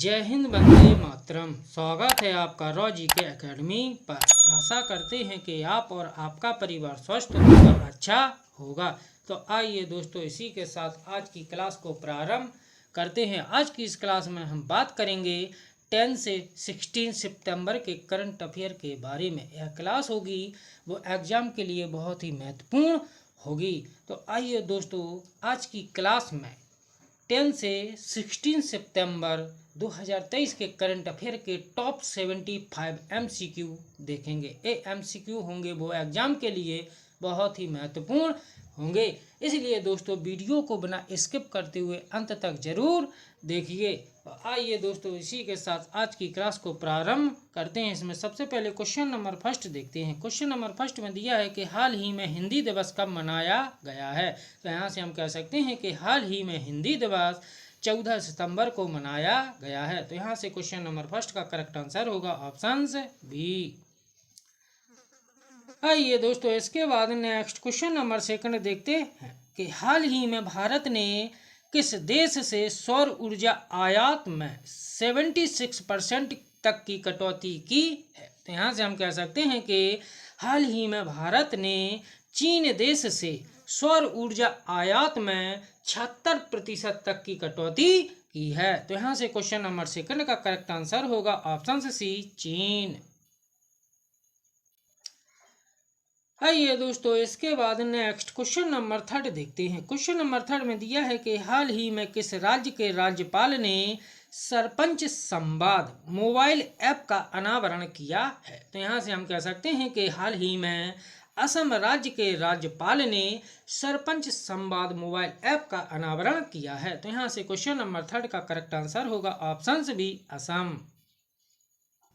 जय हिंद, वंदे मातरम। स्वागत है आपका रॉजी के एकेडमी पर। आशा करते हैं कि आप और आपका परिवार स्वस्थ होगा, अच्छा होगा। तो आइए दोस्तों, इसी के साथ आज की क्लास को प्रारंभ करते हैं। आज की इस क्लास में हम बात करेंगे 10 से 16 सितंबर के करंट अफेयर के बारे में। यह क्लास होगी वो एग्ज़ाम के लिए बहुत ही महत्वपूर्ण होगी। तो आइए दोस्तों, आज की क्लास में 10 से 16 सितंबर 2023 के करंट अफेयर के टॉप 75 MCQ देखेंगे। ये MCQ होंगे वो एग्जाम के लिए बहुत ही महत्वपूर्ण होंगे, इसलिए दोस्तों वीडियो को बिना स्किप करते हुए अंत तक जरूर देखिए। तो आइए दोस्तों, इसी के साथ आज की क्लास को प्रारंभ करते हैं। इसमें सबसे पहले क्वेश्चन नंबर फर्स्ट देखते हैं। क्वेश्चन नंबर फर्स्ट में दिया है कि हाल ही में हिंदी दिवस कब मनाया गया है। तो यहाँ से हम कह सकते हैं कि हाल ही में हिंदी दिवस 14 सितंबर को मनाया गया है। तो यहाँ से क्वेश्चन नंबर फर्स्ट का करेक्ट आंसर होगा ऑप्शन बी। आइए दोस्तों, इसके बाद नेक्स्ट क्वेश्चन नंबर सेकंड देखते हैं कि हाल ही में भारत ने किस देश से सौर ऊर्जा आयात में 76% तक की कटौती की है। तो यहाँ से हम कह सकते हैं कि हाल ही में भारत ने चीन देश से सौर ऊर्जा आयात में 76% तक की कटौती की है। तो यहाँ से क्वेश्चन नंबर सेकंड का करेक्ट आंसर होगा ऑप्शन सी, चीन। आइए दोस्तों, इसके बाद नेक्स्ट क्वेश्चन नंबर थर्ड देखते हैं। क्वेश्चन नंबर थर्ड में दिया है कि हाल ही में किस राज्य के राज्यपाल ने सरपंच संवाद मोबाइल ऐप का अनावरण किया है। तो यहाँ से हम कह सकते हैं कि हाल ही में असम राज्य के राज्यपाल ने सरपंच संवाद मोबाइल ऐप का अनावरण किया है। तो यहाँ से क्वेश्चन नंबर थर्ड का करेक्ट आंसर होगा ऑप्शन बी, असम।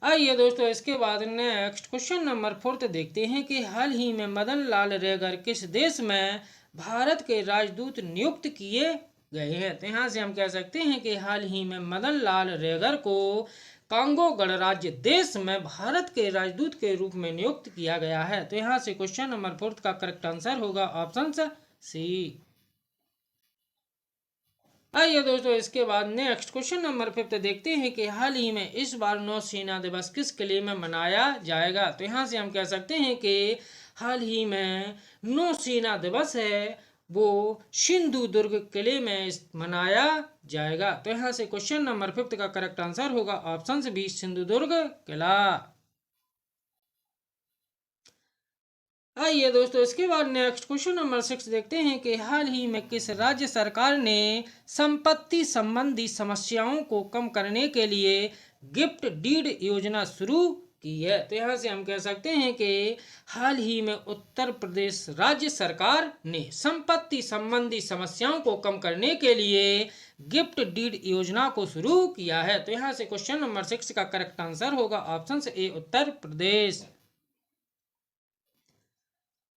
आइए दोस्तों, इसके बाद नेक्स्ट क्वेश्चन नंबर फोर्थ देखते हैं कि हाल ही में मदन लाल रेगर किस देश में भारत के राजदूत नियुक्त किए गए हैं। तो यहाँ से हम कह सकते हैं कि हाल ही में मदन लाल रेगर को कांगो गणराज्य देश में भारत के राजदूत के रूप में नियुक्त किया गया है। तो यहाँ से क्वेश्चन नंबर फोर्थ का करेक्ट आंसर होगा ऑप्शन सी। आइए दोस्तों, इसके बाद नेक्स्ट क्वेश्चन नंबर फिफ्थ देखते हैं कि हाल ही में इस बार नौसेना दिवस किस किले में मनाया जाएगा। तो यहाँ से हम कह सकते हैं कि हाल ही में नौसेना दिवस है वो सिंधुदुर्ग किले में मनाया जाएगा। तो यहाँ से क्वेश्चन नंबर फिफ्थ का करेक्ट आंसर होगा ऑप्शन बी, सिंधुदुर्ग किला। आइए दोस्तों, इसके बाद नेक्स्ट क्वेश्चन नंबर 6 देखते हैं कि हाल ही में किस राज्य सरकार ने संपत्ति संबंधी समस्याओं को कम करने के लिए गिफ्ट डीड योजना शुरू की है। तो यहाँ से हम कह सकते हैं कि हाल ही में उत्तर प्रदेश राज्य सरकार ने संपत्ति संबंधी समस्याओं को कम करने के लिए गिफ्ट डीड योजना को शुरू किया है। तो यहाँ से क्वेश्चन नंबर 6 का करेक्ट आंसर होगा ऑप्शन ए, उत्तर प्रदेश।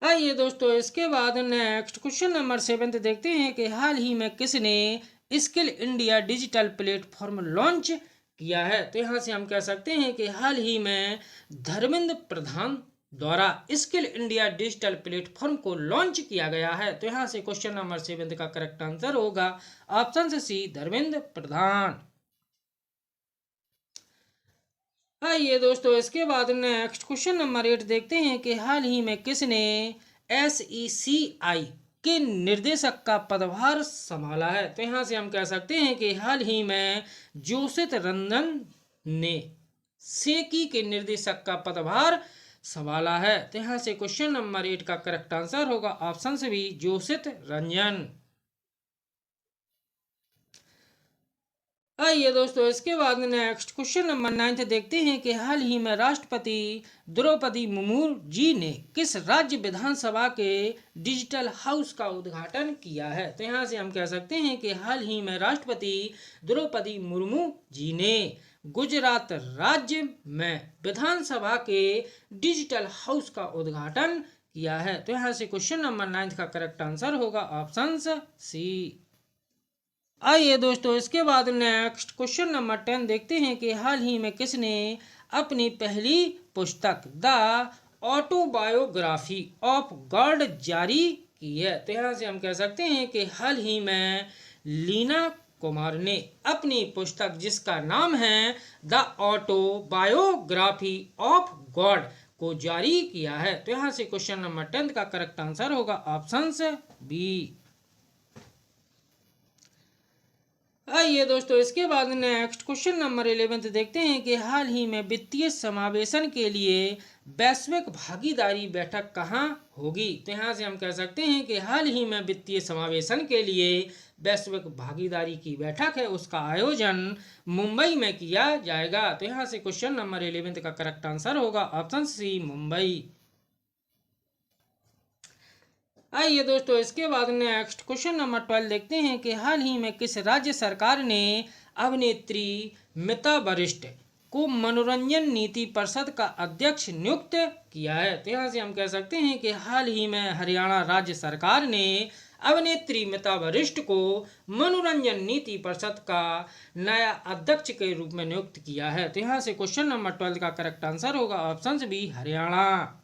आइए दोस्तों, इसके बाद नेक्स्ट क्वेश्चन नंबर 7 देखते हैं कि हाल ही में किसने skill India digital platform launch किया है। तो यहाँ से हम कह सकते हैं कि हाल ही में धर्मेंद्र प्रधान द्वारा स्किल इंडिया डिजिटल प्लेटफॉर्म को लॉन्च किया गया है। तो यहाँ से क्वेश्चन नंबर 7 का करेक्ट आंसर होगा ऑप्शन सी, धर्मेंद्र प्रधान। आइए दोस्तों, इसके बाद नेक्स्ट क्वेश्चन नंबर 8 देखते हैं कि हाल ही में किसने SECI के निर्देशक का पदभार संभाला है। तो यहाँ से हम कह सकते हैं कि हाल ही में जोशित रंजन ने सेकी के निर्देशक का पदभार संभाला है। तो यहाँ से क्वेश्चन नंबर 8 का करेक्ट आंसर होगा ऑप्शन बी, जोशित रंजन। आइए दोस्तों, इसके बाद नेक्स्ट क्वेश्चन नंबर 9 देखते हैं कि हाल ही में राष्ट्रपति द्रौपदी मुर्मू जी ने किस राज्य विधानसभा के डिजिटल हाउस का उद्घाटन किया है। तो यहाँ से हम कह सकते हैं कि हाल ही में राष्ट्रपति द्रौपदी मुर्मू जी ने गुजरात राज्य में विधानसभा के डिजिटल हाउस का उद्घाटन किया है। तो यहाँ से क्वेश्चन नंबर 9 का करेक्ट आंसर होगा ऑप्शन सी। आइए दोस्तों, इसके बाद नेक्स्ट क्वेश्चन नंबर 10 देखते हैं कि हाल ही में किसने अपनी पहली पुस्तक द ऑटोबायोग्राफी ऑफ गॉड जारी की है। तो यहाँ से हम कह सकते हैं कि हाल ही में लीना कुमार ने अपनी पुस्तक जिसका नाम है द ऑटोबायोग्राफी ऑफ गॉड को जारी किया है? तो यहाँ से क्वेश्चन नंबर 10 का करेक्ट आंसर होगा ऑप्शन बी। आइए दोस्तों, इसके बाद नेक्स्ट क्वेश्चन नंबर 11 देखते हैं कि हाल ही में वित्तीय समावेशन के लिए वैश्विक भागीदारी बैठक कहाँ होगी? तो यहाँ से हम कह सकते हैं कि हाल ही में वित्तीय समावेशन के लिए वैश्विक भागीदारी की बैठक है, उसका आयोजन मुंबई में किया जाएगा। तो यहाँ से क्वेश्चन नंबर 11 का करेक्ट आंसर होगा ऑप्शन सी, मुंबई। आइए दोस्तों, इसके बाद नेक्स्ट क्वेश्चन नंबर 12 देखते हैं कि हाल ही में किस राज्य सरकार ने अभिनेत्री मिता वरिष्ठ को मनोरंजन नीति परिषद का अध्यक्ष नियुक्त किया है? तो यहाँ से हम कह सकते हैं कि हाल ही में हरियाणा राज्य सरकार ने अभिनेत्री मिता वरिष्ठ को मनोरंजन नीति परिषद का नया अध्यक्ष के रूप में नियुक्त किया है। तो यहाँ से क्वेश्चन नंबर 12 का करेक्ट आंसर होगा ऑप्शन बी, हरियाणा।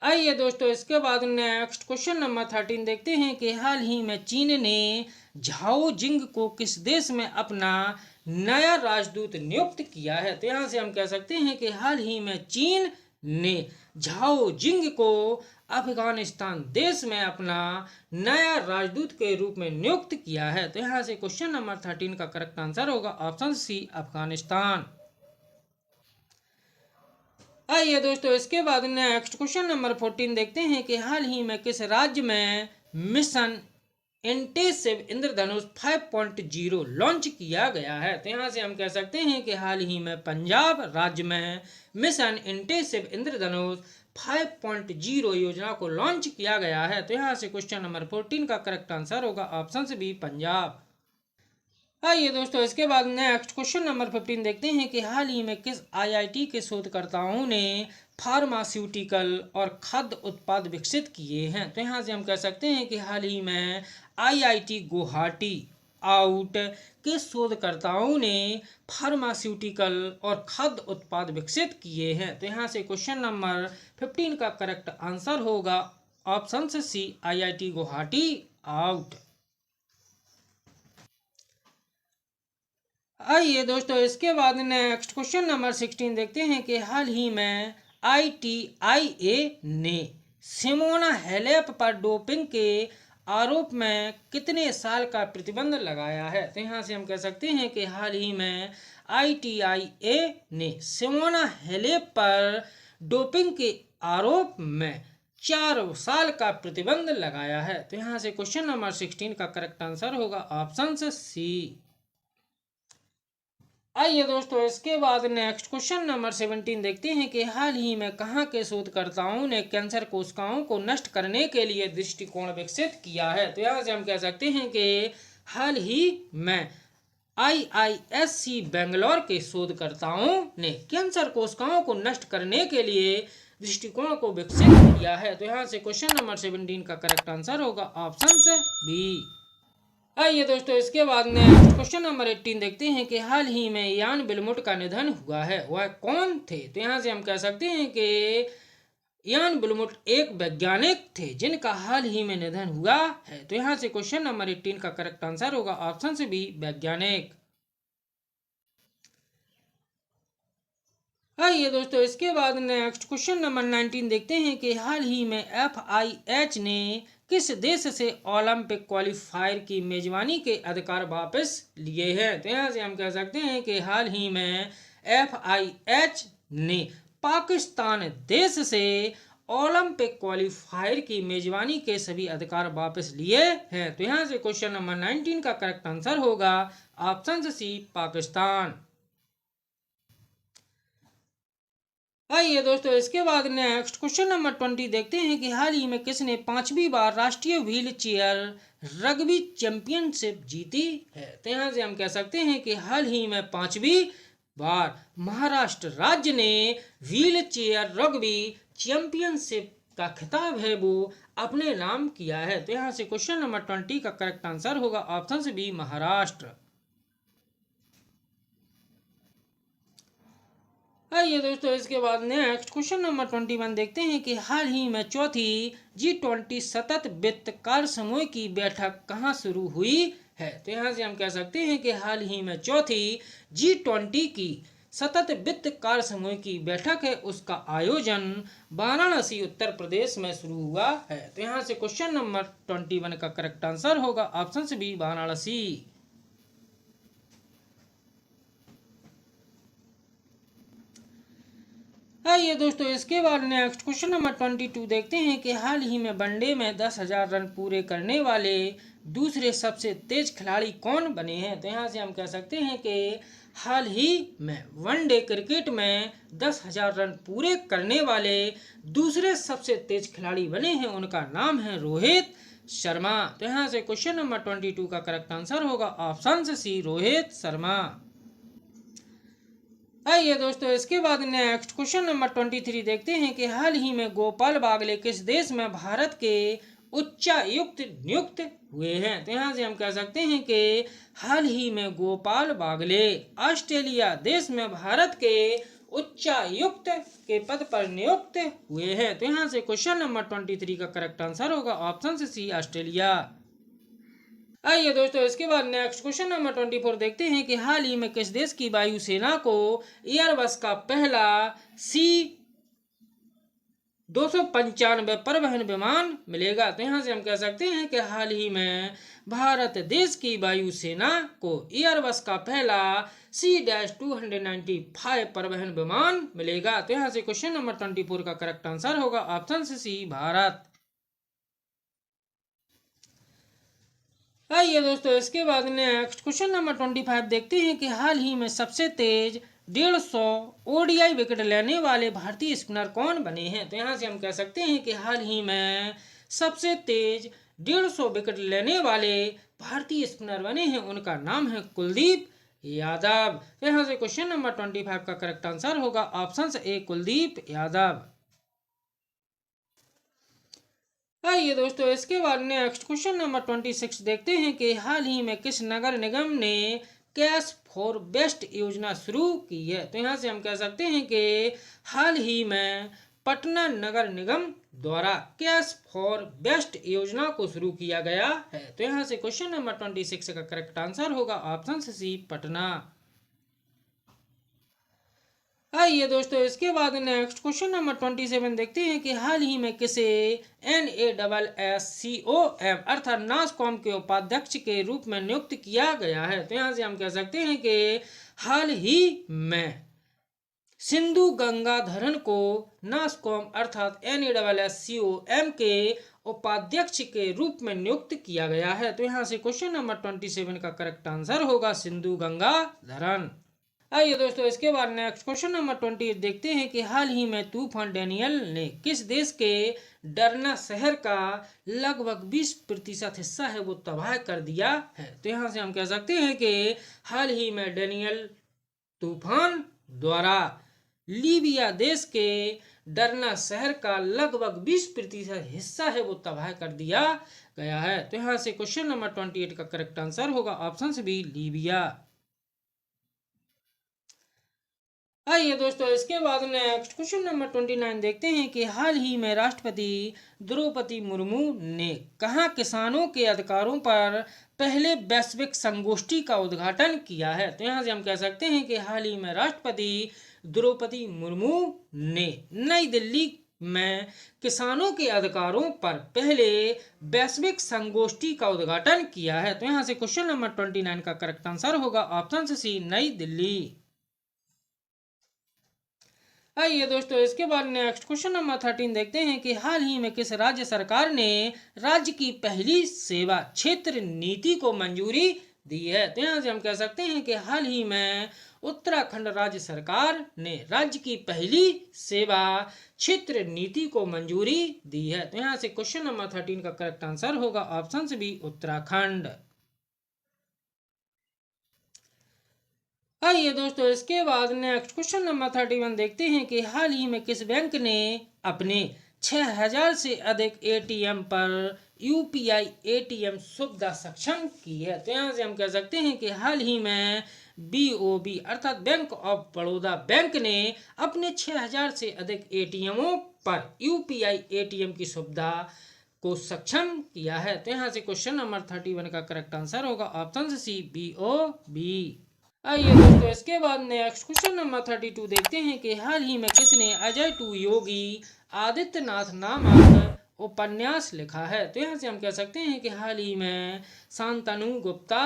आइए दोस्तों, इसके बाद नेक्स्ट क्वेश्चन नंबर 13 देखते हैं कि हाल ही में चीन ने झाओ जिंग को किस देश में अपना नया राजदूत नियुक्त किया है? तो यहाँ से हम कह सकते हैं कि हाल ही में चीन ने झाओ जिंग को अफगानिस्तान देश में अपना नया राजदूत के रूप में नियुक्त किया है। तो यहाँ से क्वेश्चन नंबर 13 का करेक्ट आंसर होगा ऑप्शन सी, अफगानिस्तान। आइए दोस्तों, इसके बाद नेक्स्ट क्वेश्चन नंबर 14 देखते हैं कि हाल ही में किस राज्य में मिशन इंटेसिव इंद्रधनुष 5.0 लॉन्च किया गया है? तो यहाँ से हम कह सकते हैं कि हाल ही में पंजाब राज्य में मिशन इंटेसिव इंद्रधनुष 5.0 योजना को लॉन्च किया गया है। तो यहाँ से क्वेश्चन नंबर 14 का करेक्ट आंसर होगा ऑप्शन बी, पंजाब। आइए दोस्तों, इसके बाद नेक्स्ट क्वेश्चन नंबर 15 देखते हैं कि हाल ही में किस आईआईटी के शोधकर्ताओं ने फार्मास्यूटिकल और खाद्य उत्पाद विकसित किए हैं? तो यहाँ से हम कह सकते हैं कि हाल ही में आईआईटी गुवाहाटी आउट के शोधकर्ताओं ने फार्मास्यूटिकल और खाद्य उत्पाद विकसित किए हैं। तो यहाँ से क्वेश्चन नंबर 15 का करेक्ट आंसर होगा option C, IIT Guwahati out. आइए दोस्तों, इसके बाद नेक्स्ट क्वेश्चन नंबर 16 देखते हैं कि हाल ही में ITIA ने सिमोना हेलेप पर डोपिंग के आरोप में कितने साल का प्रतिबंध लगाया है? तो यहाँ से हम कह सकते हैं कि हाल ही में ITIA ने सिमोना हेलेप पर डोपिंग के आरोप में 4 साल का प्रतिबंध लगाया है। तो यहाँ से क्वेश्चन नंबर 16 का करेक्ट आंसर होगा ऑप्शन सी। आइए दोस्तों, इसके बाद नेक्स्ट क्वेश्चन नंबर 17 देखते हैं कि हाल ही में कहाँ के शोधकर्ताओं ने कैंसर कोशिकाओं को नष्ट करने के लिए दृष्टिकोण विकसित किया है? तो यहाँ से हम कह सकते हैं कि हाल ही में IISc बेंगलोर के शोधकर्ताओं ने कैंसर कोशिकाओं को नष्ट करने के लिए दृष्टिकोण को विकसित किया है। तो यहाँ से क्वेश्चन नंबर 17 का करेक्ट आंसर होगा ऑप्शन बी। आइए दोस्तों, इसके बाद नेक्स्ट क्वेश्चन नंबर 18 देखते हैं कि हाल ही में यान बिलमुट का निधन हुआ है, वह कौन थे? तो यहाँ से हम कह सकते हैं कि यान बिलमुट एक वैज्ञानिक थे जिनका हाल ही में निधन हुआ है। तो यहाँ से क्वेश्चन नंबर 18 का करेक्ट आंसर होगा ऑप्शन से बी, वैज्ञानिक। आइए दोस्तों, इसके बाद नेक्स्ट क्वेश्चन नंबर 19 देखते हैं कि हाल ही में FIH ने किस देश से ओलंपिक क्वालिफायर की मेजबानी के अधिकार वापस लिए हैं? तो यहाँ से हम कह सकते हैं कि हाल ही में FIH ने पाकिस्तान देश से ओलंपिक क्वालिफायर की मेजबानी के सभी अधिकार वापस लिए हैं। तो यहाँ से क्वेश्चन नंबर 19 का करेक्ट आंसर होगा ऑप्शन सी, पाकिस्तान। आइए दोस्तों, इसके बाद नेक्स्ट क्वेश्चन नंबर 20 देखते हैं कि हाल ही में किसने 5वीं बार राष्ट्रीय व्हील चेयर रग्बी चैंपियनशिप जीती है? तो यहाँ से हम कह सकते हैं कि हाल ही में 5वीं बार महाराष्ट्र राज्य ने व्हील चेयर रग्बी चैंपियनशिप का खिताब है वो अपने नाम किया है। तो यहाँ से क्वेश्चन नंबर 20 का करेक्ट आंसर होगा ऑप्शन बी, महाराष्ट्र। आइए दोस्तों, इसके बाद नेक्स्ट क्वेश्चन नंबर 21 देखते हैं कि हाल ही में चौथी G20 सतत वित्त कार्य समूह की बैठक कहाँ शुरू हुई है। तो यहाँ से हम कह सकते हैं कि हाल ही में चौथी G20 की सतत वित्त कार्य समूह की बैठक है, उसका आयोजन वाराणसी उत्तर प्रदेश में शुरू हुआ है। तो यहाँ से क्वेश्चन नंबर 21 का करेक्ट आंसर होगा ऑप्शन से बी, वाराणसी। आइए दोस्तों, इसके बाद नेक्स्ट क्वेश्चन नंबर 22 देखते हैं कि हाल ही में वनडे में 10,000 रन पूरे करने वाले दूसरे सबसे तेज खिलाड़ी कौन बने हैं। तो यहाँ से हम कह सकते हैं कि हाल ही में वनडे क्रिकेट में 10,000 रन पूरे करने वाले दूसरे सबसे तेज खिलाड़ी बने हैं, उनका नाम है रोहित शर्मा। तो यहाँ से क्वेश्चन नंबर 22 का करेक्ट आंसर होगा ऑप्शन सी, रोहित शर्मा। आइए दोस्तों, इसके बाद नेक्स्ट क्वेश्चन नंबर 23 देखते हैं कि हाल ही में गोपाल बागले किस देश में भारत के उच्चायुक्त नियुक्त हुए हैं। तो यहाँ से हम कह सकते हैं कि हाल ही में गोपाल बागले ऑस्ट्रेलिया देश में भारत के उच्चायुक्त के पद पर नियुक्त हुए हैं। तो यहाँ से क्वेश्चन नंबर 23 का करेक्ट आंसर होगा ऑप्शन सी, ऑस्ट्रेलिया। आइए दोस्तों, इसके बाद नेक्स्ट क्वेश्चन नंबर 24 देखते हैं कि हाल ही में किस देश की वायुसेना को एयरबस का पहला C-295 परिवहन विमान मिलेगा। तो यहाँ से हम कह सकते हैं कि हाल ही में भारत देश की वायुसेना को एयरबस का पहला C-295 परिवहन विमान मिलेगा। तो यहाँ से क्वेश्चन नंबर 24 का करेक्ट आंसर होगा ऑप्शन सी, भारत। आइए दोस्तों, इसके बाद नेक्स्ट क्वेश्चन नंबर 25 देखते हैं कि हाल ही में सबसे तेज 150 ODI विकेट लेने वाले भारतीय स्पिनर कौन बने हैं। तो यहाँ से हम कह सकते हैं कि हाल ही में सबसे तेज 150 विकेट लेने वाले भारतीय स्पिनर बने हैं, उनका नाम है कुलदीप यादव। तो यहाँ से क्वेश्चन नंबर 25 का करेक्ट आंसर होगा ऑप्शन ए, कुलदीप यादव। आइए दोस्तों, इसके बाद नेक्स्ट क्वेश्चन नंबर 26 देखते हैं कि हाल ही में किस नगर निगम ने कैश फॉर बेस्ट योजना शुरू की है। तो यहाँ से हम कह सकते हैं कि हाल ही में पटना नगर निगम द्वारा कैश फॉर बेस्ट योजना को शुरू किया गया है। तो यहाँ से क्वेश्चन नंबर 26 का करेक्ट आंसर होगा ऑप्शन सी, पटना। आइए दोस्तों, इसके बाद नेक्स्ट क्वेश्चन नंबर 27 देखते हैं कि हाल ही में किसे NASSCOM अर्थात नासकॉम के उपाध्यक्ष के रूप में नियुक्त किया गया है। तो यहाँ से हम कह सकते हैं कि हाल ही में सिंधु गंगाधरन को नासकॉम अर्थात NASSCOM के उपाध्यक्ष के रूप में नियुक्त किया गया है। तो यहाँ से क्वेश्चन नंबर 27 का करेक्ट आंसर होगा सिंधु गंगाधरन। आइए दोस्तों, इसके बाद नेक्स्ट क्वेश्चन नंबर 28 देखते हैं कि हाल ही में तूफान डेनियल ने किस देश के डरना शहर का लगभग 20% हिस्सा है वो तबाह कर दिया है। तो यहाँ से हम कह सकते हैं कि हाल ही में डेनियल तूफान द्वारा लीबिया देश के डरना शहर का लगभग 20% हिस्सा है वो तबाह कर दिया गया है। तो यहाँ से क्वेश्चन नंबर 28 का करेक्ट आंसर होगा ऑप्शन बी, लीबिया। आइए दोस्तों, इसके बाद नेक्स्ट क्वेश्चन नंबर 29 देखते हैं कि हाल ही में राष्ट्रपति द्रौपदी मुर्मू ने कहाँ किसानों के अधिकारों पर पहले वैश्विक संगोष्ठी का उद्घाटन किया है। तो यहाँ से हम कह सकते हैं कि हाल ही में राष्ट्रपति द्रौपदी मुर्मू ने नई दिल्ली में किसानों के अधिकारों पर पहले वैश्विक संगोष्ठी का उद्घाटन किया है। तो यहाँ से क्वेश्चन नंबर 29 का करेक्ट आंसर होगा ऑप्शन सी, नई दिल्ली। आइए दोस्तों, इसके बाद नेक्स्ट क्वेश्चन नंबर 13 देखते हैं कि हाल ही में किस राज्य सरकार ने राज्य की पहली सेवा क्षेत्र नीति को मंजूरी दी है। तो यहाँ से हम कह सकते हैं कि हाल ही में उत्तराखंड राज्य सरकार ने राज्य की पहली सेवा क्षेत्र नीति को मंजूरी दी है। तो यहाँ से क्वेश्चन नंबर 13 का करेक्ट आंसर होगा ऑप्शन बी, उत्तराखंड। आइए दोस्तों, इसके बाद नेक्स्ट क्वेश्चन नंबर 31 देखते हैं कि हाल ही में किस बैंक ने अपने 6000 से अधिक ATM पर UPI ATM सुविधा सक्षम की है। तो यहाँ से हम कह सकते हैं कि हाल ही में BOB अर्थात बैंक ऑफ बड़ौदा बैंक ने अपने 6000 से अधिक ATMों पर UPI ATM की सुविधा को सक्षम किया है। तो यहाँ से क्वेश्चन नंबर 31 का करेक्ट आंसर होगा ऑप्शन सी BOB। आइए दोस्तों इसके बाद नेक्स्ट क्वेश्चन नंबर 32 देखते हैं कि हाल ही में किसने अजय टू योगी आदित्यनाथ नामक उपन्यास लिखा है। तो यहाँ से हम कह सकते हैं कि हाल ही में शांतनु गुप्ता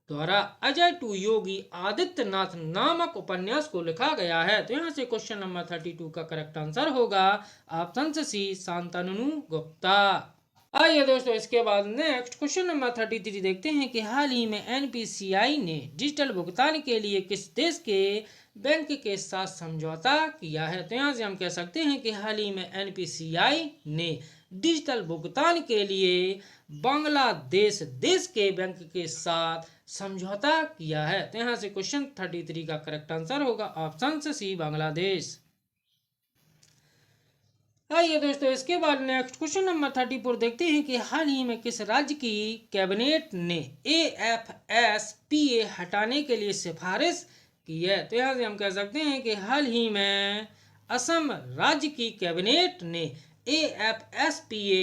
द्वारा अजय टू योगी आदित्यनाथ नामक उपन्यास को लिखा गया है। तो यहाँ से क्वेश्चन नंबर 32 का करेक्ट आंसर होगा ऑप्शन सी शांतनु गुप्ता। आइए दोस्तों इसके बाद नेक्स्ट क्वेश्चन नंबर 33 देखते हैं कि हाल ही में NPCI ने डिजिटल भुगतान के लिए किस देश के बैंक के साथ समझौता किया है। तो यहाँ से हम कह सकते हैं कि हाल ही में NPCI ने डिजिटल भुगतान के लिए बांग्लादेश देश के बैंक के साथ समझौता किया है। तो यहाँ से क्वेश्चन 33 का करेक्ट आंसर होगा ऑप्शन सी बांग्लादेश। आइए दोस्तों इसके बाद नेक्स्ट क्वेश्चन नंबर 34 देखते हैं कि हाल ही में किस राज्य की कैबिनेट ने AFSPA हटाने के लिए सिफारिश की है। तो यहाँ से हम कह सकते हैं कि हाल ही में असम राज्य की कैबिनेट ने AFSPA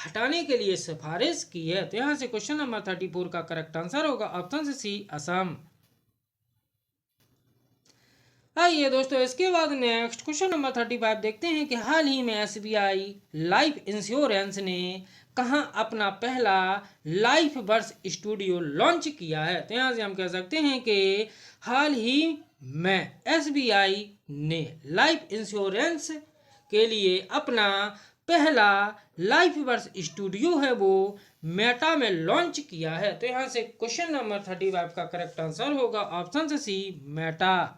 हटाने के लिए सिफारिश की है। तो यहाँ से क्वेश्चन नंबर 34 का करेक्ट आंसर होगा ऑप्शन सी असम। आइए दोस्तों इसके बाद नेक्स्ट क्वेश्चन नंबर 35 देखते हैं कि हाल ही में SBI लाइफ इंश्योरेंस ने कहां अपना पहला लाइफ वर्स स्टूडियो लॉन्च किया है। तो यहाँ से हम कह सकते हैं कि हाल ही में SBI ने लाइफ इंश्योरेंस के लिए अपना पहला लाइफ वर्स स्टूडियो है वो मेटा में लॉन्च किया है। तो यहाँ से क्वेश्चन नंबर 35 का करेक्ट आंसर होगा ऑप्शन सी मेटा।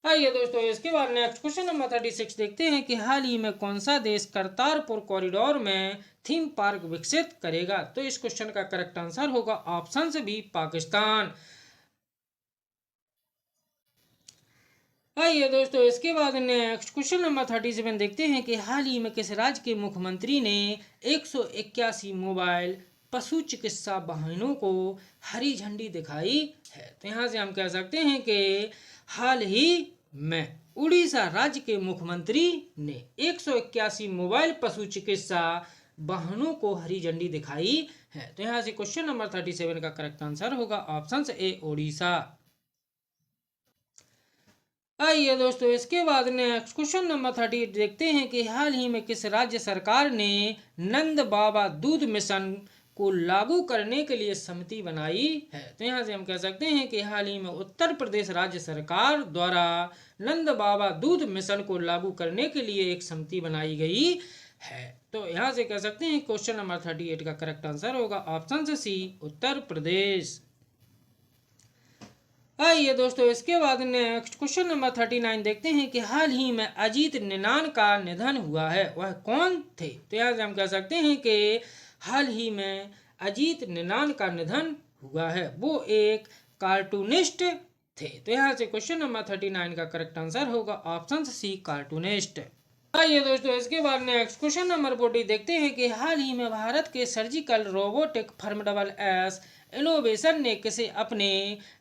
आइए दोस्तों इसके बाद नेक्स्ट क्वेश्चन नंबर 36 देखते हैं कि हाल ही में कौन सा देश करतारपुर कॉरिडोर में थीम पार्क विकसित करेगा। तो इस क्वेश्चन का करेक्ट आंसर होगा ऑप्शन से बी पाकिस्तान। आइए दोस्तों इसके बाद नेक्स्ट क्वेश्चन नंबर 37 देखते हैं कि हाल ही में किस राज्य के मुख्यमंत्री ने 181 मोबाइल पशु चिकित्सा वाहनों को हरी झंडी दिखाई है। तो यहाँ से हम कह सकते हैं कि हाल ही में उड़ीसा राज्य के मुख्यमंत्री ने 181 मोबाइल पशु चिकित्सा वाहनों को हरी झंडी दिखाई है। तो यहाँ से क्वेश्चन नंबर 37 का करेक्ट आंसर होगा ऑप्शन ए ओडिशा। आइए दोस्तों इसके बाद नेक्स्ट क्वेश्चन नंबर 38 देखते हैं कि हाल ही में किस राज्य सरकार ने नंद बाबा दूध मिशन को लागू करने के लिए समिति बनाई है। तो यहाँ से हम कह सकते हैं कि हाल ही में उत्तर प्रदेश राज्य सरकार द्वारा नंद बाबा दूध मिशन को लागू करने के लिए एक समिति बनाई गई है। तो यहाँ से कह सकते हैं क्वेश्चन नंबर 38 का करेक्ट आंसर होगा ऑप्शन सी उत्तर प्रदेश। आइए दोस्तों इसके बाद नेक्स्ट क्वेश्चन नंबर 39 देखते हैं कि हाल ही में अजीत निनान का निधन हुआ है, वह कौन थे। तो यहाँ से हम कह सकते हैं कि हाल ही में अजीत निनान का निधन हुआ है, वो एक कार्टूनिस्ट थे। तो यहाँ से क्वेश्चन नंबर 39 का करेक्ट आंसर होगा ऑप्शन सी कार्टूनिस्ट। आइए दोस्तों इसके बाद नेक्स्ट क्वेश्चन नंबर 40 देखते हैं कि हाल ही में भारत के surgical robotic firm S innovation ने किसे अपने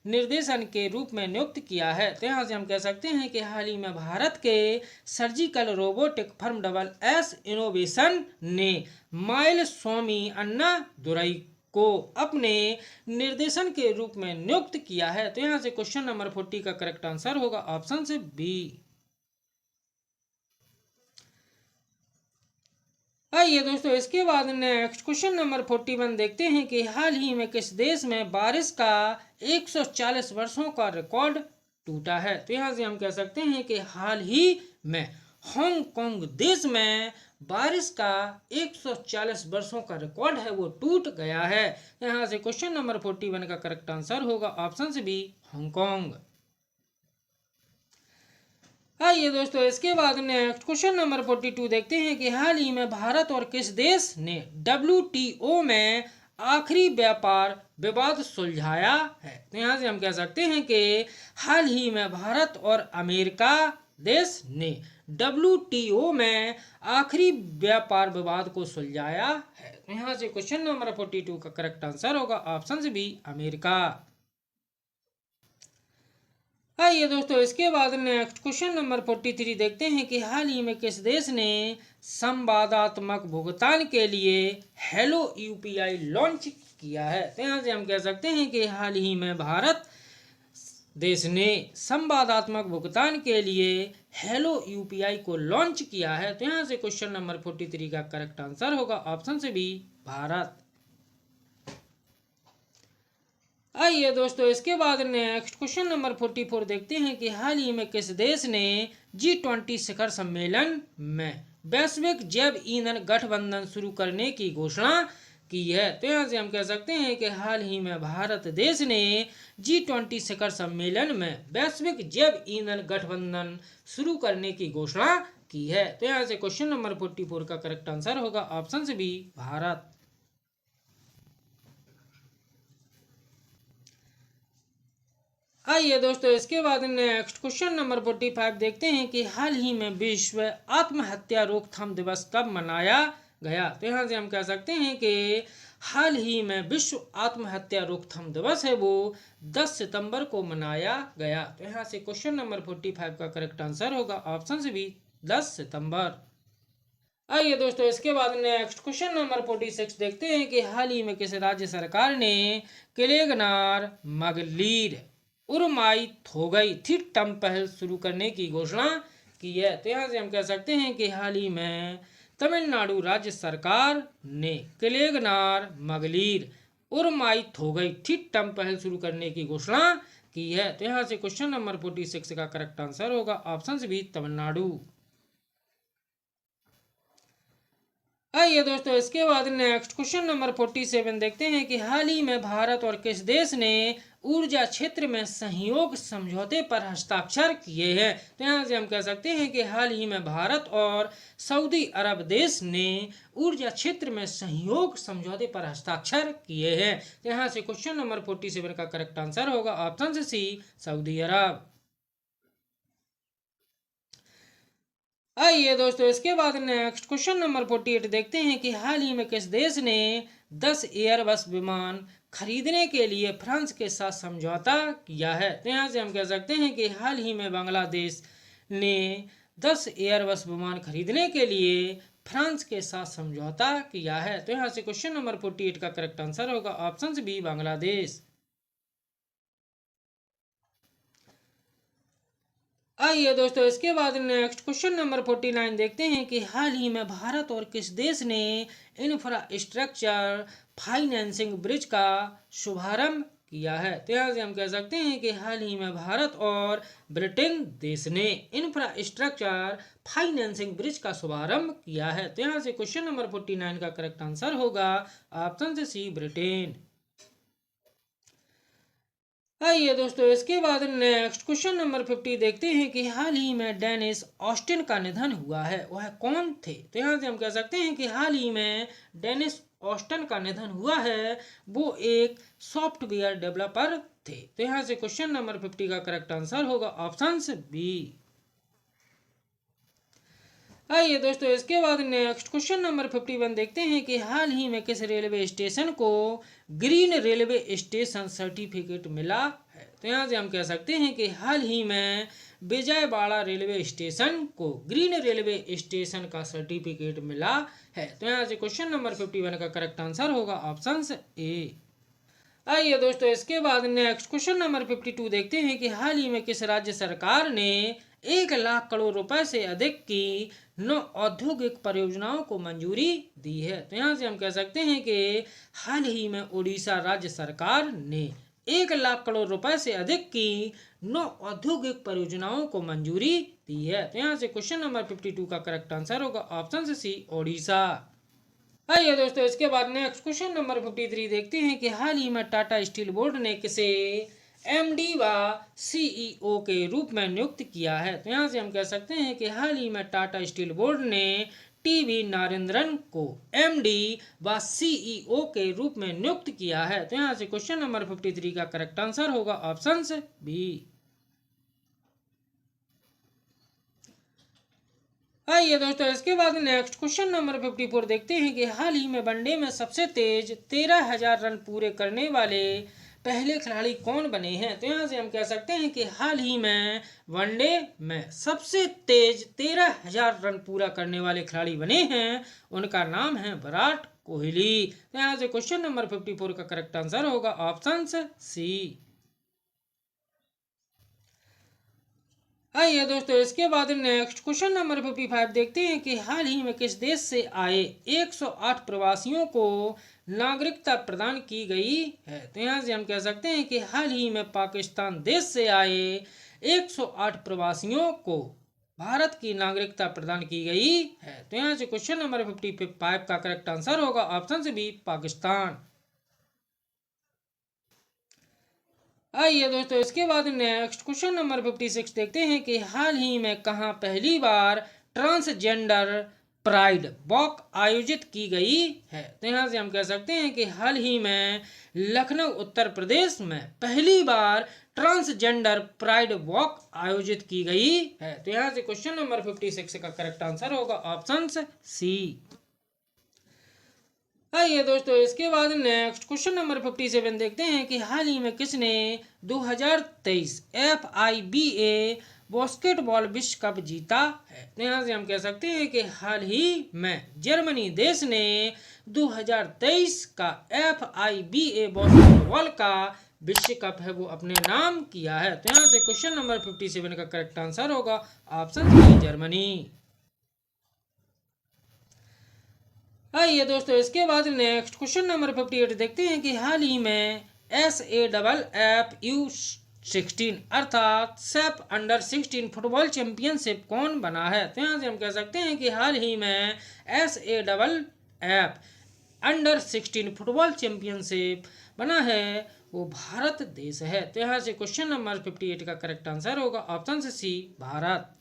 निर्देशन के रूप में नियुक्त किया है। तो यहाँ से हम कह सकते हैं कि हाल ही में भारत के surgical robotic firm S innovation ने माइल स्वामी अन्ना दुरई को अपने निर्देशन के रूप में नियुक्त किया है। तो यहाँ से क्वेश्चन नंबर 40 का करेक्ट आंसर होगा ऑप्शन से बी। आइए दोस्तों इसके बाद नेक्स्ट क्वेश्चन नंबर 41 देखते हैं कि हाल ही में किस देश में बारिश का 140 वर्षों का रिकॉर्ड टूटा है। तो यहाँ से हम कह सकते हैं कि हाल ही में हांगकांग देश में बारिश का 140 वर्षों का रिकॉर्ड है वो टूट गया है। यहाँ से क्वेश्चन नंबर 41 का करेक्ट आंसर होगा ऑप्शन से बी हांगकांग। आइए दोस्तों इसके बाद नेक्स्ट क्वेश्चन नंबर 42 देखते हैं कि हाल ही में भारत और किस देश ने WTO में आखिरी व्यापार विवाद सुलझाया है। तो यहाँ से हम कह सकते हैं कि हाल ही में भारत और अमेरिका देश ने WTO में आखिरी व्यापार विवाद को सुलझाया है। तो यहाँ से क्वेश्चन नंबर 42 का करेक्ट आंसर होगा ऑप्शन बी अमेरिका। आइए दोस्तों, इसके बाद नेक्स्ट क्वेश्चन नंबर 43 देखते हैं कि हाल ही में किस देश ने संवादात्मक भुगतान के लिए हेलो यूपीआई लॉन्च किया है। तो यहाँ से हम कह सकते हैं कि हाल ही में भारत देश ने संवादात्मक भुगतान के लिए हेलो यूपीआई को लॉन्च किया है। तो यहाँ से क्वेश्चन नंबर 43 का करेक्ट आंसर होगा ऑप्शन से बी, भारत। आइए दोस्तों, इसके बाद नेक्स्ट क्वेश्चन नंबर 44 देखते हैं कि हाल ही में किस देश ने G20 शिखर सम्मेलन में वैश्विक जैव ईंधन गठबंधन शुरू करने की घोषणा की है। तो यहाँ से हम कह सकते हैं कि हाल ही में भारत देश ने G20 शिखर सम्मेलन में वैश्विक जैव ईंधन गठबंधन शुरू करने की घोषणा की है। तो यहाँ से क्वेश्चन नंबर 44 का करेक्ट आंसर होगा ऑप्शन से बी, भारत। आइए दोस्तों, इसके बाद नेक्स्ट क्वेश्चन नंबर 45 देखते हैं कि हाल ही में विश्व आत्महत्या रोकथाम दिवस कब मनाया गया। तो यहाँ से हम कह सकते हैं कि हाल ही में विश्व आत्महत्या रोकथाम दिवस है वो 10 सितंबर को मनाया गया। तो यहाँ से क्वेश्चन नंबर 45 का करेक्ट आंसर होगा ऑप्शन से भी 10 सितंबर। आइए दोस्तों, इसके बाद नेक्स्ट क्वेश्चन नंबर 46 देखते हैं कि हाल ही में किस राज्य सरकार ने किलेगनार मगलीर उर्माई थोगई थिट्टम पहल शुरू करने की घोषणा की है। तो यहाँ से हम कह सकते हैं कि हाल ही में तमिलनाडु राज्य सरकार ने किलेगनार मगलीर उर्माई थोगई थिट्टम पहल शुरू करने की घोषणा की है। तो यहाँ से क्वेश्चन नंबर 46 का करेक्ट आंसर होगा ऑप्शन से भी, तमिलनाडु। आइए दोस्तों, इसके बाद नेक्स्ट क्वेश्चन नंबर 47 देखते हैं कि हाल ही में भारत और किस देश ने ऊर्जा क्षेत्र में सहयोग समझौते पर हस्ताक्षर किए हैं। तो यहाँ से हम कह सकते हैं कि हाल ही में भारत और सऊदी अरब देश ने ऊर्जा क्षेत्र में सहयोग समझौते पर हस्ताक्षर किए हैं। तो यहाँ से क्वेश्चन नंबर 47 का करेक्ट आंसर होगा ऑप्शन से सी, सऊदी अरब। आइए दोस्तों, इसके बाद नेक्स्ट क्वेश्चन नंबर 48 देखते हैं कि हाल ही में किस देश ने 10 एयरबस विमान खरीदने के लिए फ्रांस के साथ समझौता किया है। तो यहाँ से हम कह सकते हैं कि हाल ही में बांग्लादेश ने 10 एयरबस विमान खरीदने के लिए फ्रांस के साथ समझौता किया है। तो यहाँ से क्वेश्चन नंबर 48 का करेक्ट आंसर होगा ऑप्शन बी, बांग्लादेश। आइए दोस्तों, इसके बाद नेक्स्ट क्वेश्चन नंबर 49 देखते हैं कि हाल ही में भारत और किस देश ने इंफ्रास्ट्रक्चर फाइनेंसिंग ब्रिज का शुभारंभ किया है। तो यहाँ से हम कह सकते हैं कि हाल ही में भारत और ब्रिटेन देश ने इंफ्रास्ट्रक्चर फाइनेंसिंग ब्रिज का शुभारंभ किया है। तो यहाँ से क्वेश्चन नंबर 49 का करेक्ट आंसर होगा ऑप्शन से सी, ब्रिटेन। आइए दोस्तों, इसके बाद नेक्स्ट क्वेश्चन नंबर 50 देखते हैं कि हाल ही में डेनिस ऑस्टिन का निधन हुआ है, वह कौन थे। तो यहाँ से हम कह सकते हैं कि हाल ही में डेनिस ऑस्टिन का निधन हुआ है, वो एक सॉफ्टवेयर डेवलपर थे। तो यहाँ से क्वेश्चन नंबर 50 का करेक्ट आंसर होगा ऑप्शन बी। आइए दोस्तों, इसके बाद नेक्स्ट क्वेश्चन नंबर 51 देखते हैं कि हाल ही में किस रेलवे स्टेशन को ग्रीन रेलवे स्टेशन सर्टिफिकेट मिला है। तो यहाँ से हम कह सकते हैं कि हाल ही में विजयवाड़ा रेलवे स्टेशन को ग्रीन रेलवे स्टेशन का सर्टिफिकेट मिला है। तो यहाँ से क्वेश्चन नंबर 51 का करेक्ट आंसर होगा ऑप्शन ए। आइए दोस्तों, इसके बाद नेक्स्ट क्वेश्चन नंबर 52 देखते हैं कि हाल ही में किस राज्य सरकार ने 1 लाख करोड़ रुपए से अधिक की 9 औद्योगिक परियोजनाओं को मंजूरी दी है। तो यहाँ से हम कह सकते हैं कि हाल ही में उड़ीसा राज्य सरकार ने 1 लाख करोड़ रुपए से अधिक की 9 औद्योगिक परियोजनाओं को मंजूरी दी है। तो यहाँ से क्वेश्चन नंबर 52 का करेक्ट आंसर होगा ऑप्शन सी, ओडिशा। आइए दोस्तों, इसके बाद नेक्स्ट क्वेश्चन नंबर 53 देखते हैं कि हाल ही में टाटा स्टील बोर्ड ने किसे एमडी व सीईओ के रूप में नियुक्त किया है। तो यहाँ से हम कह सकते हैं कि हाल ही में टाटा स्टील बोर्ड ने टीवी नारेंद्रन को एमडी व सीईओ के रूप में नियुक्त किया है। तो यहाँ से क्वेश्चन नंबर 53 का करेक्ट आंसर होगा ऑप्शन बी। आइए दोस्तों, इसके बाद नेक्स्ट क्वेश्चन नंबर 54 देखते हैं कि हाल ही में वनडे में सबसे तेज 13,000 रन पूरे करने वाले पहले खिलाड़ी कौन बने हैं? तो यहाँ से हम कह सकते हैं कि हाल ही में वनडे में सबसे तेज 13,000 रन पूरा करने वाले खिलाड़ी बने हैं, उनका नाम है विराट कोहली। तो यहाँ से क्वेश्चन नंबर 54 का करेक्ट आंसर होगा ऑप्शन सी। आइए दोस्तों, इसके बाद नेक्स्ट क्वेश्चन नंबर 55 देखते हैं कि हाल ही में किस देश से आए 108 प्रवासियों को नागरिकता प्रदान की गई है? तो यहाँ से हम कह सकते हैं कि हाल ही में पाकिस्तान देश से आए 108 प्रवासियों को भारत की नागरिकता प्रदान की गई है। तो यहाँ से क्वेश्चन नंबर 55 का करेक्ट आंसर होगा ऑप्शन से बी, पाकिस्तान। आइए दोस्तों, इसके बाद नेक्स्ट क्वेश्चन नंबर 56 देखते हैं कि हाल ही में कहाँ पहली बार ट्रांसजेंडर प्राइड वॉक आयोजित की गई है? तो यहाँ से हम कह सकते हैं कि हाल ही में लखनऊ उत्तर प्रदेश में पहली बार ट्रांसजेंडर प्राइड वॉक आयोजित की गई है। तो यहाँ से क्वेश्चन नंबर 56 का करेक्ट आंसर होगा ऑप्शन सी। आइए दोस्तों, इसके बाद नेक्स्ट क्वेश्चन नंबर 57 देखते हैं कि हाल ही में किसने 2023 FIBA बास्केटबॉल विश्व कप जीता है? तो यहाँ से हम कह सकते हैं कि हाल ही में जर्मनी देश ने 2023 का FIBA बास्केटबॉल का विश्व कप है वो अपने नाम किया है। तो यहाँ से क्वेश्चन नंबर 57 का करेक्ट आंसर होगा ऑप्शन सी, जर्मनी। आइए दोस्तों, इसके बाद नेक्स्ट क्वेश्चन नंबर 58 देखते हैं कि हाल ही में SAFF-U16 अर्थात सेफ अंडर 16 फुटबॉल चैंपियनशिप कौन बना है? तो यहाँ से हम कह सकते हैं कि हाल ही में SAFF अंडर 16 फुटबॉल चैंपियनशिप बना है वो भारत देश है। तो यहाँ से क्वेश्चन नंबर 58 का करेक्ट आंसर होगा ऑप्शन सी, भारत।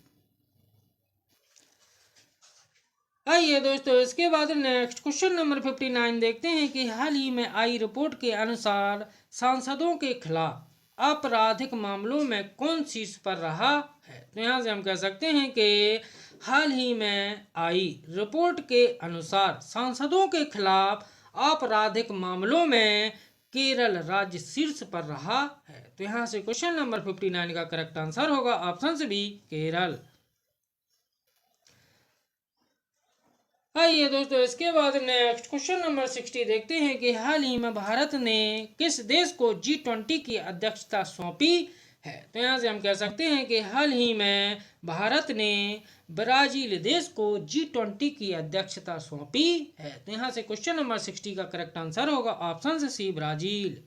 आइए दोस्तों, इसके बाद नेक्स्ट क्वेश्चन नंबर 59 देखते हैं कि हाल ही में आई रिपोर्ट के अनुसार सांसदों के खिलाफ आपराधिक मामलों में कौन शीर्ष पर रहा है? तो यहाँ से हम कह सकते हैं कि हाल ही में आई रिपोर्ट के अनुसार सांसदों के खिलाफ आपराधिक मामलों में केरल राज्य शीर्ष पर रहा है। तो यहाँ से क्वेश्चन नंबर 59 का करेक्ट आंसर होगा ऑप्शन से बी, केरल। आइए दोस्तों, इसके बाद नेक्स्ट क्वेश्चन नंबर 60 देखते हैं कि हाल ही में भारत ने किस देश को G20 की अध्यक्षता सौंपी है? तो यहाँ से हम कह सकते हैं कि हाल ही में भारत ने ब्राजील देश को G20 की अध्यक्षता सौंपी है। तो यहाँ से क्वेश्चन नंबर 60 का करेक्ट आंसर होगा ऑप्शन सी, ब्राजील।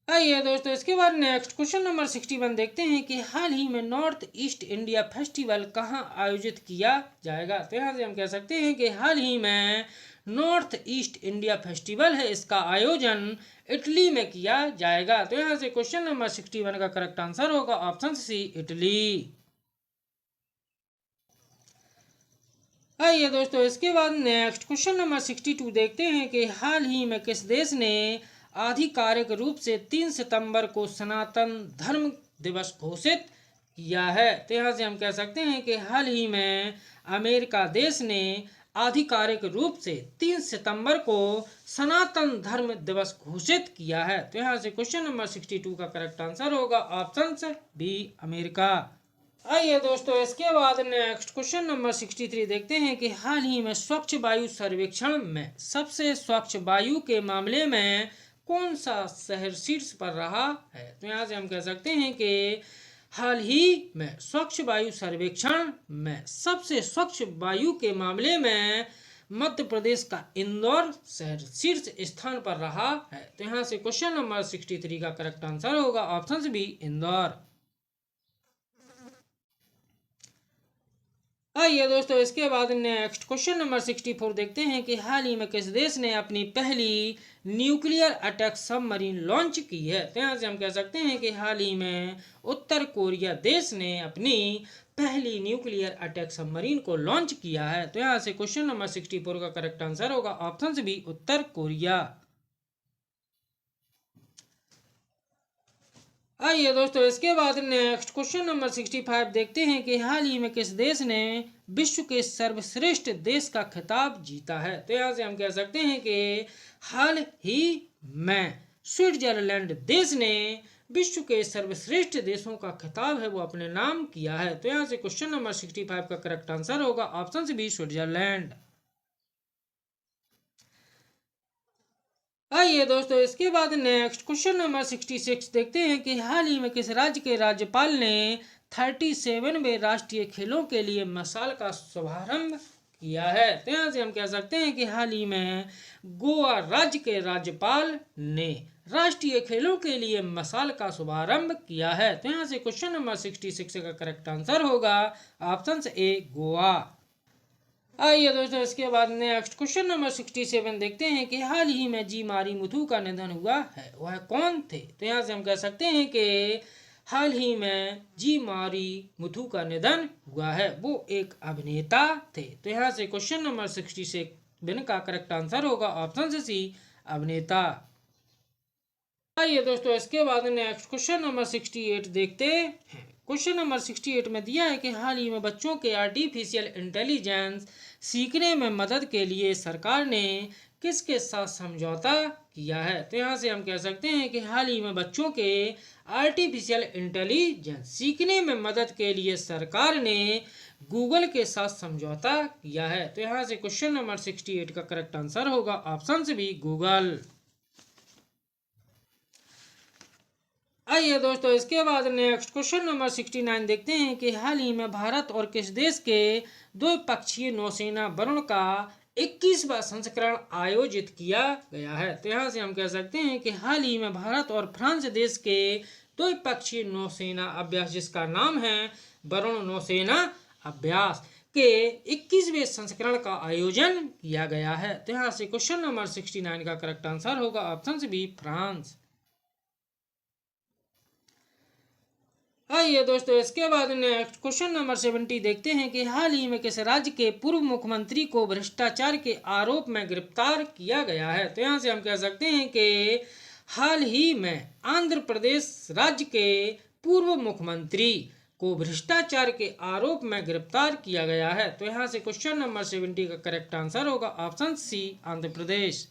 आइए दोस्तों, इसके बाद नेक्स्ट क्वेश्चन नंबर 61 देखते हैं कि हाल ही में नॉर्थ ईस्ट इंडिया फेस्टिवल कहाँ आयोजित किया जाएगा? तो यहाँ से हम कह सकते हैं कि हाल ही में नॉर्थ ईस्ट इंडिया फेस्टिवल है, इसका आयोजन इटली में किया जाएगा। तो यहाँ से क्वेश्चन नंबर 61 का करेक्ट आंसर होगा ऑप्शन सी, इटली। आइए दोस्तों, इसके बाद नेक्स्ट क्वेश्चन नंबर 62 देखते हैं कि हाल ही में किस देश ने आधिकारिक रूप से 3 सितंबर को सनातन धर्म दिवस घोषित किया है? तो यहाँ से हम कह सकते हैं कि हाल ही में अमेरिका देश ने आधिकारिक रूप से 3 सितंबर को सनातन धर्म दिवस घोषित किया है। तो यहाँ से क्वेश्चन नंबर 62 का करेक्ट आंसर होगा ऑप्शन बी, अमेरिका। आइए दोस्तों, इसके बाद नेक्स्ट क्वेश्चन नंबर 63 देखते हैं कि हाल ही में स्वच्छ वायु सर्वेक्षण में सबसे स्वच्छ वायु के मामले में कौन सा शहर शीर्ष पर रहा है? तो यहाँ से हम कह सकते हैं कि हाल ही में स्वच्छ वायु सर्वेक्षण में सबसे स्वच्छ वायु के मामले में मध्य प्रदेश का इंदौर शहर शीर्ष स्थान पर रहा है। तो यहाँ से क्वेश्चन नंबर 63 का करेक्ट आंसर होगा ऑप्शन बी, इंदौर। आइए दोस्तों, इसके बाद नेक्स्ट क्वेश्चन नंबर 64 देखते हैं कि हाल ही में किस देश ने अपनी पहली न्यूक्लियर अटैक सबमरीन लॉन्च की है? तो यहाँ से हम कह सकते हैं कि हाल ही में उत्तर कोरिया देश ने अपनी पहली न्यूक्लियर अटैक सबमरीन को लॉन्च किया है। तो यहाँ से क्वेश्चन नंबर 64 का करेक्ट आंसर होगा ऑप्शन बी, उत्तर कोरिया। आइए दोस्तों, इसके बाद नेक्स्ट क्वेश्चन नंबर 65 देखते हैं कि हाल ही में किस देश ने विश्व के सर्वश्रेष्ठ देश का खिताब जीता है? तो यहाँ से हम कह सकते हैं कि हाल ही में स्विट्जरलैंड देश ने विश्व के सर्वश्रेष्ठ देशों का खिताब है वो अपने नाम किया है? तो यहाँ से क्वेश्चन नंबर 65 का करेक्ट आंसर होगा ऑप्शन से बी, स्विट्जरलैंड। आइए दोस्तों, इसके बाद नेक्स्ट क्वेश्चन नंबर 66 देखते हैं कि हाल ही में किस राज्य के राज्यपाल ने 37वें राष्ट्रीय खेलों के लिए मशाल का शुभारंभ किया है? तो यहाँ से हम कह सकते हैं कि हाल ही में गोवा राज्य के राज्यपाल ने राष्ट्रीय खेलों के लिए मशाल का शुभारंभ किया है। तो यहाँ से क्वेश्चन नंबर 66 का करेक्ट आंसर होगा ऑप्शन ए, गोवा। आइए दोस्तों, इसके बाद नेक्स्ट क्वेश्चन नंबर 67 देखते हैं कि हाल ही में जी मारी मुथु का निधन हुआ है, वह कौन थे? तो यहाँ से हम कह सकते हैं कि हाल ही में जी मारी मुथु का निधन हुआ है, वो एक अभिनेता थे। तो यहाँ से क्वेश्चन नंबर 67 का करेक्ट आंसर होगा ऑप्शन से सी, अभिनेता। आइए दोस्तों, इसके बाद नेक्स्ट क्वेश्चन नंबर 68 देखते हैं। क्वेश्चन नंबर 68 में दिया है कि हाल ही में बच्चों के आर्टिफिशियल इंटेलिजेंस सीखने में मदद के लिए सरकार ने किसके साथ समझौता किया है? तो यहाँ से हम कह सकते हैं कि हाल ही में बच्चों के आर्टिफिशियल इंटेलिजेंस सीखने में मदद के लिए सरकार ने गूगल के साथ समझौता किया है। तो यहाँ से क्वेश्चन नंबर 68 का करेक्ट आंसर होगा ऑप्शन से भी, गूगल। आइए दोस्तों, इसके बाद नेक्स्ट क्वेश्चन नंबर 69 देखते हैं कि हाल ही में भारत और किस देश के द्विपक्षीय नौसेना वरुण का 21वां संस्करण आयोजित किया गया है? तो यहाँ से हम कह सकते हैं कि हाल ही में भारत और फ्रांस देश के द्विपक्षीय नौसेना अभ्यास, जिसका नाम है वरुण नौसेना अभ्यास, के 21वें संस्करण का आयोजन किया गया है। तो यहाँ से क्वेश्चन नंबर 69 का करेक्ट आंसर होगा ऑप्शन से बी, फ्रांस। आइए दोस्तों, इसके बाद नेक्स्ट क्वेश्चन नंबर 70 देखते हैं कि हाल ही में किस राज्य के पूर्व मुख्यमंत्री को भ्रष्टाचार के आरोप में गिरफ्तार किया गया है? तो यहाँ से हम कह सकते हैं कि हाल ही में आंध्र प्रदेश राज्य के पूर्व मुख्यमंत्री को भ्रष्टाचार के आरोप में गिरफ्तार किया गया है। तो यहाँ से क्वेश्चन नंबर 70 का करेक्ट आंसर होगा ऑप्शन सी, आंध्र प्रदेश।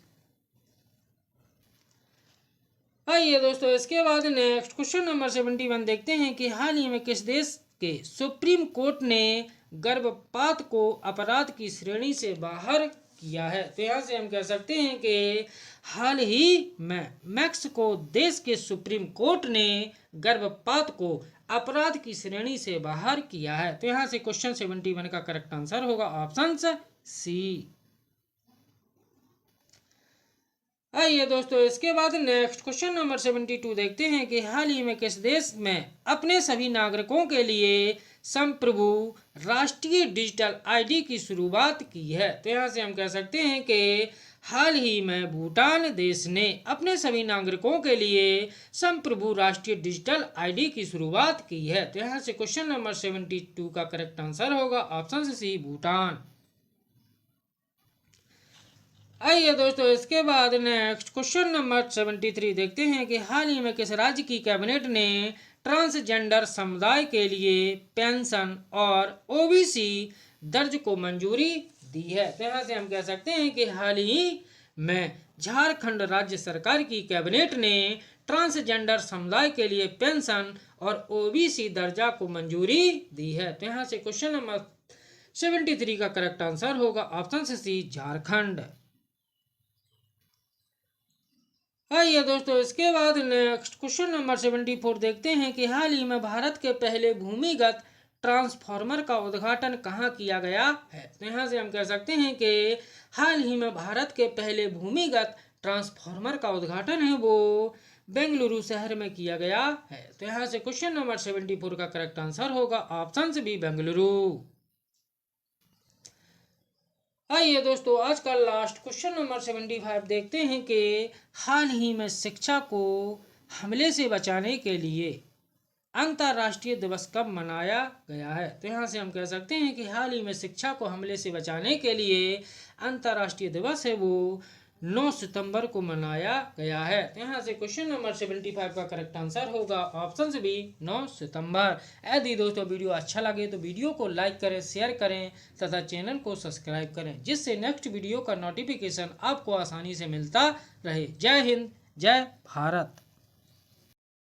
आइए दोस्तों, इसके बाद नेक्स्ट क्वेश्चन नंबर 71 देखते हैं कि हाल ही में किस देश के सुप्रीम कोर्ट ने गर्भपात को अपराध की श्रेणी से बाहर किया है? तो यहाँ से हम कह सकते हैं कि हाल ही में मैक्सिको देश के सुप्रीम कोर्ट ने गर्भपात को अपराध की श्रेणी से बाहर किया है। तो यहाँ से क्वेश्चन 71 का करेक्ट आंसर होगा ऑप्शन सी। आइए दोस्तों, इसके बाद नेक्स्ट क्वेश्चन नंबर 72 देखते हैं कि हाल ही में किस देश में अपने सभी नागरिकों के लिए संप्रभु राष्ट्रीय डिजिटल आईडी की शुरुआत की है? तो यहाँ से हम कह सकते हैं कि हाल ही में भूटान देश ने अपने सभी नागरिकों के लिए संप्रभु राष्ट्रीय डिजिटल आईडी की शुरुआत की है। तो यहाँ से क्वेश्चन नंबर 72 का करेक्ट आंसर होगा ऑप्शन सी, भूटान। आइए दोस्तों, इसके बाद नेक्स्ट क्वेश्चन नंबर 73 देखते हैं कि हाल ही में किस राज्य की कैबिनेट ने ट्रांसजेंडर समुदाय के लिए पेंशन और ओबीसी दर्ज को मंजूरी दी है? तो यहाँ से हम कह सकते हैं कि हाल ही में झारखंड राज्य सरकार की कैबिनेट ने ट्रांसजेंडर समुदाय के लिए पेंशन और ओबीसी दर्जा को मंजूरी दी है। तो यहाँ से क्वेश्चन नंबर 73 का करेक्ट आंसर होगा ऑप्शन सी, झारखंड। आइए दोस्तों, इसके बाद नेक्स्ट क्वेश्चन नंबर 74 देखते हैं कि हाल ही में भारत के पहले भूमिगत ट्रांसफार्मर का उद्घाटन कहाँ किया गया है? तो यहाँ से हम कह सकते हैं कि हाल ही में भारत के पहले भूमिगत ट्रांसफार्मर का उद्घाटन है वो बेंगलुरु शहर में किया गया है। तो यहाँ से क्वेश्चन नंबर 74 का करेक्ट आंसर होगा ऑप्शन से बी, बेंगलुरु। आइए दोस्तों, आज का लास्ट क्वेश्चन नंबर 75 देखते हैं कि हाल ही में शिक्षा को हमले से बचाने के लिए अंतर्राष्ट्रीय दिवस कब मनाया गया है? तो यहाँ से हम कह सकते हैं कि हाल ही में शिक्षा को हमले से बचाने के लिए अंतर्राष्ट्रीय दिवस है वो 9 सितंबर को मनाया गया है। तो यहाँ से क्वेश्चन नंबर 75 का करेक्ट आंसर होगा ऑप्शन से भी, 9 सितंबर। यदि दोस्तों वीडियो अच्छा लगे तो वीडियो को लाइक करें, शेयर करें तथा चैनल को सब्सक्राइब करें, जिससे नेक्स्ट वीडियो का नोटिफिकेशन आपको आसानी से मिलता रहे। जय हिंद, जय भारत।